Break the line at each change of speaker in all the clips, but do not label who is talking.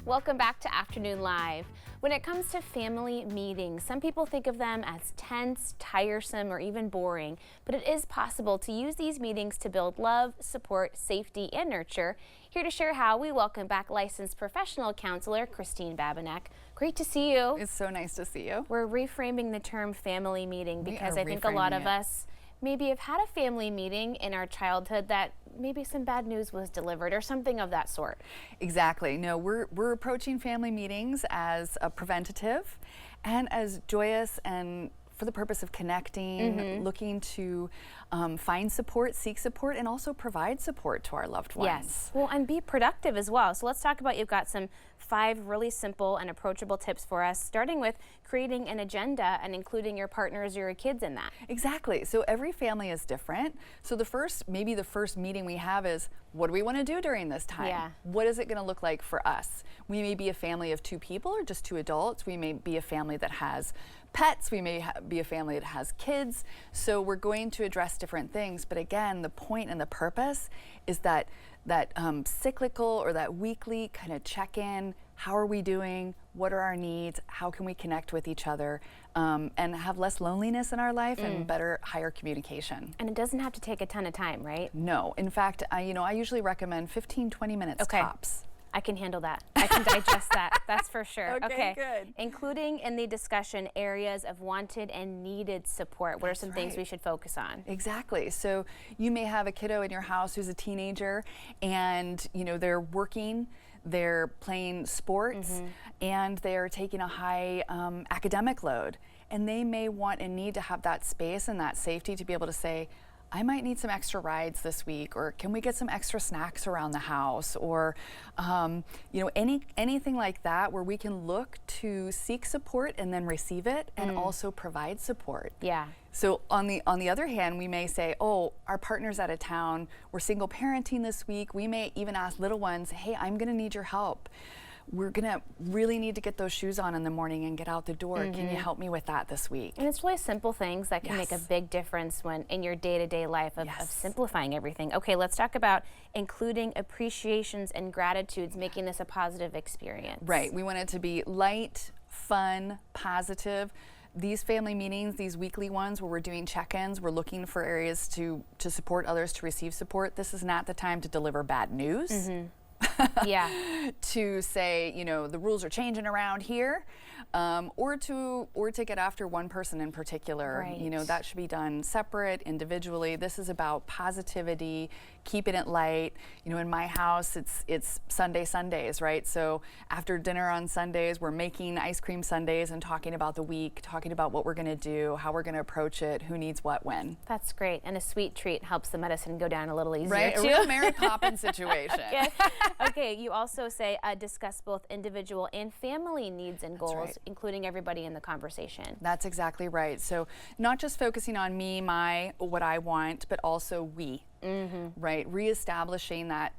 Welcome back to Afternoon Live. When it comes to family meetings, some people think of them as tense, tiresome, or even boring, but it is possible to use these meetings to build love, support, safety, and nurture. Here to share how, we welcome back licensed professional counselor Christine Babinec. Great to see you.
It's so nice to see you.
We're reframing the term family meeting because I think a lot of us maybe have had a family meeting in our childhood that maybe some bad news was delivered or something of that sort.
Exactly. No, we're approaching family meetings as a preventative and as joyous and for the purpose of connecting, looking to find support, seek support, and also provide support to our loved ones.
Yes. Well, and be productive as well. So let's talk about, you've got some 5 really simple and approachable tips for us, starting with creating an agenda and including your partners or your kids in that.
Exactly. So every family is different. So maybe the first meeting we have is, what do we want to do during this time?
Yeah.
What is it going to look like for us? We may be a family of 2 people or just 2 adults. We may be a family that has pets. We may be a family that has kids. So we're going to address different things. But again, the point and the purpose is that cyclical or that weekly kind of check-in. How are we doing? What are our needs? How can we connect with each other and have less loneliness in our life and better, higher communication?
And it doesn't have to take a ton of time, right?
No. In fact, I usually recommend 15-20 minutes tops.
I can handle that. I can digest that. That's for sure.
Okay, good.
Including in the discussion areas of wanted and needed support. What are some things we should focus on?
Exactly. So you may have a kiddo in your house who's a teenager and they're working, they're playing sports, and they're taking a high academic load. And they may want and need to have that space and that safety to be able to say, I might need some extra rides this week, or can we get some extra snacks around the house, or anything like that where we can look to seek support and then receive it and also provide support.
Yeah.
So on the other hand, we may say, oh, our partner's out of town, we're single parenting this week. We may even ask little ones, hey, I'm going to need your help. We're gonna really need to get those shoes on in the morning and get out the door. Can you help me with that this week?
And it's really simple things that can make a big difference when in your day-to-day life of simplifying everything. Okay, let's talk about including appreciations and gratitudes, making this a positive experience.
Right, we want it to be light, fun, positive. These family meetings, these weekly ones where we're doing check-ins, we're looking for areas to support others, to receive support. This is not the time to deliver bad news. To say, the rules are changing around here, or to get after one person in particular.
Right.
That should be done separate, individually. This is about positivity, keeping it light. In my house, it's Sundays, right? So after dinner on Sundays, we're making ice cream sundaes and talking about the week, talking about what we're going to do, how we're going to approach it, who needs what when.
That's great, and a sweet treat helps the medicine go down a little easier,
right?
Too.
A real Mary Poppins situation.
Okay, you also say discuss both individual and family needs and goals, including everybody in the conversation.
That's exactly right. So not just focusing on me, what I want, but also we. Right, reestablishing that,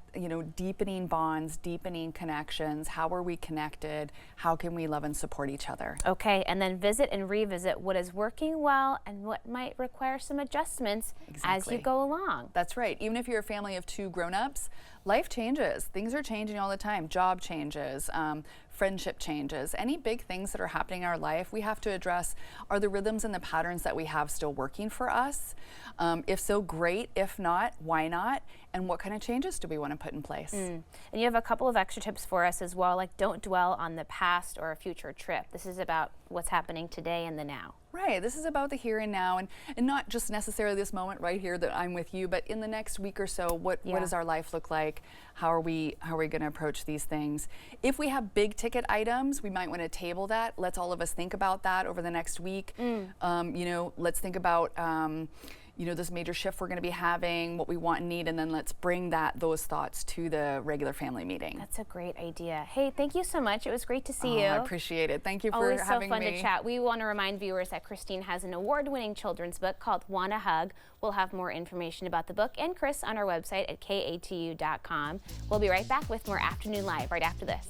deepening bonds, deepening connections. How are we connected? How can we love and support each other?
Okay, and then visit and revisit what is working well and what might require some adjustments as you go along.
That's right. Even if you're a family of 2 grown-ups, life changes. Things are changing all the time. Job changes, friendship changes. Any big things that are happening in our life, we have to address, are the rhythms and the patterns that we have still working for us? If so, great. If not, why not? And what kind of changes do we want to put in place?
And you have a couple of extra tips for us as well, like don't dwell on the past or a future trip. This is about what's happening today and the now. Right.
This is about the here and now, and not just necessarily this moment right here that I'm with you, but in the next week or so, what does our life look like? How are we going to approach these things? If we have big ticket items, we might want to table that. Let's all of us think about that over the next week. Let's think about this major shift we're going to be having, what we want and need, and then let's bring those thoughts to the regular family meeting.
That's a great idea. Hey, thank you so much. It was great to see you.
I appreciate it. Thank you for having me.
Always so fun to chat. We want to remind viewers that Christine has an award-winning children's book called Wanna Hug. We'll have more information about the book and Chris on our website at katu.com. We'll be right back with more Afternoon Live right after this.